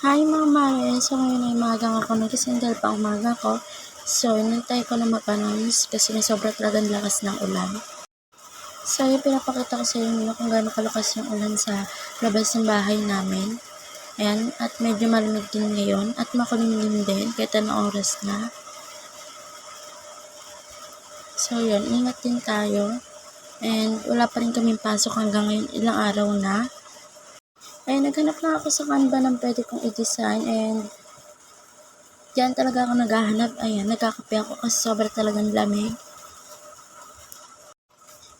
Hi mga mare! So ngayon ay maagang ako nagising dahil pa umaga ko. So inantay ko na mapanis kasi may sobra talagang lakas ng ulan. So yung pinapakita ko sa inyo kung gaano kalakas yung ulan sa labas ng bahay namin. Ayan, at medyo malamig din ngayon at makulimlim din kahit anong oras na. So yun, ingat din tayo. And wala pa rin kaming pasok hanggang ngayon, ilang araw na. Ayun, naghanap lang ako sa Canva ng pwede kong i-design and diyan talaga ako naghahanap. Ayan, nagkakape ako kasi sobra talagang lamig.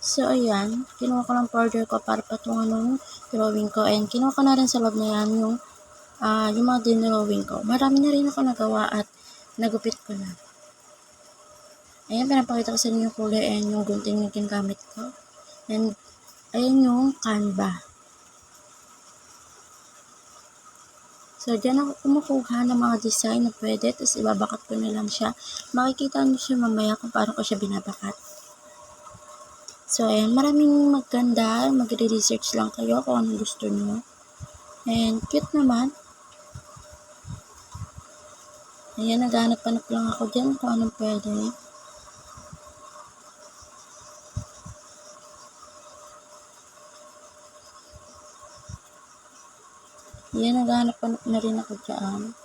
So, ayan, kinuha ko lang powder ko para patungan ng drawing ko and kinuha ko na rin sa loob na yan yung mga dinrawing ko. Marami na rin ako nagawa at nagupit ko na. Ayan, pinapakita ko sa inyo yung kulay and yung gunting yung ginagamit ko. And, ayan yung Canva. So, dyan ako kumukuha ng mga design na pwede, tapos ibabakat ko na lang siya. Makikita nyo siya mamaya kung paano ko siya binabakat. So, ayan, maraming maganda. Magre-research lang kayo kung anong gusto nyo. And, cute naman. Ayan, naghanap-hanap lang ako dyan kung anong pwede. Ayan, naghanap-hanap na rin ako dyan.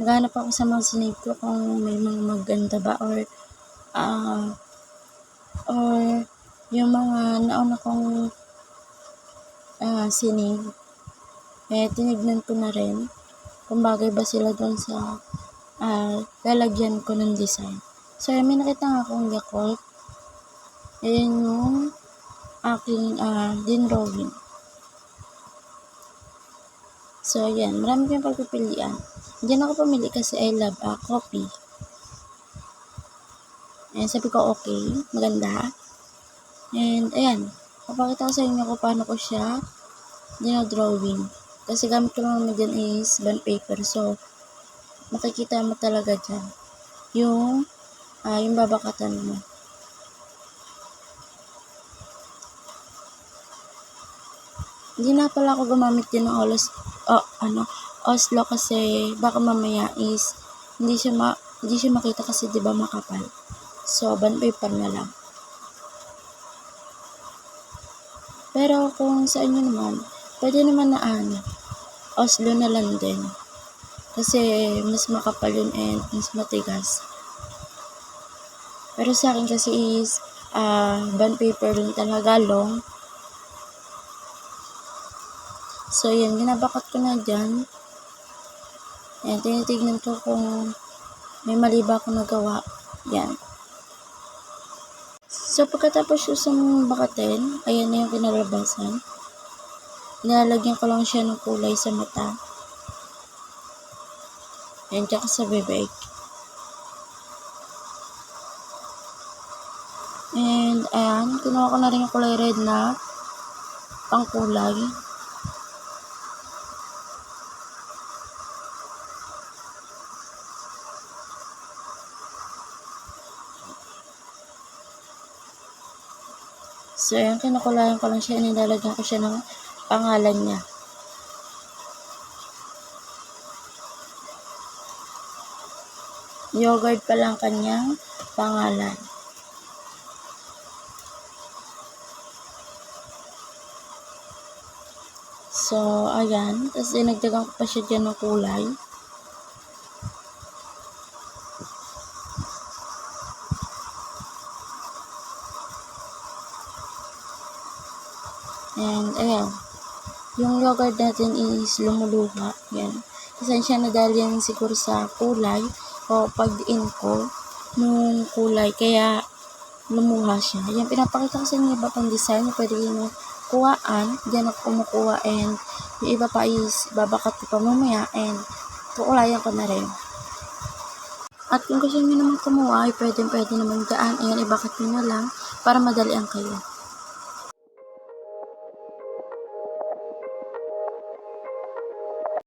Naghanap ako sa mga sinave ko kung may mga maganda ba or yung mga nauna kong sinave. Tinignan ko na rin kung bagay ba sila doon sa lalagyan ko ng design. So, may nakita nga akong Yakult. Ayan yung aking dinrawing. So, ayan. Marami kayong pagpipilian. Diyan ako pumili kasi I love coffee. Ayan, sabi ko okay. Maganda. And, ayan. Papakita ko sa inyo kung paano ko siya dinodrawing. Kasi gamit ko naman dyan is bond paper. So, makikita mo talaga dyan yung babakatan mo. Hindi na pala ako gumamit din ng Oslo kasi baka mamaya is hindi siya makita kasi 'di ba makapal. So, bond paper na lang. Pero kung sa inyo naman, pwede naman na Oslo na lang din. Kasi mas makapal yun and mas matigas. Pero sa akin kasi is bond paper din talaga long. So, yan. Ginabakat ko na dyan. Ayan. Tinitignan ko kung may mali ba akong nagawa. Yan. So, pagkatapos yung bakatin, ayan na yung kinalabasan. Nilalagyan ko lang siya ng kulay sa mata. Ayan, tsaka sa bibig. And, ayan. Kinuha ko na rin yung kulay red na pangkulay. So, ayan, kinukulayan ko lang siya, nilalagyan ko siya ng pangalan niya. Yogurt pa lang kanyang pangalan. So, ayan. Tapos, dinagdagan ko pa siya dyan ng kulay. And, ayan. Yung yogurt natin is lumuluha. Yan. Pasensya na dahil yan siguro sa kulay o pag-in ko nung kulay. Kaya, lumuha siya. Yan, pinapakita ko sa inyo iba pang design. Pwede yung kuhaan. Diyan ako kumukuha. And, yung iba pa is babakat ko pa mamaya. And, kukulayan ko na rin. At kung gusto nyo naman kumuha, ay pwede naman daan. Ayan, ibakat nyo na lang para madalian kayo.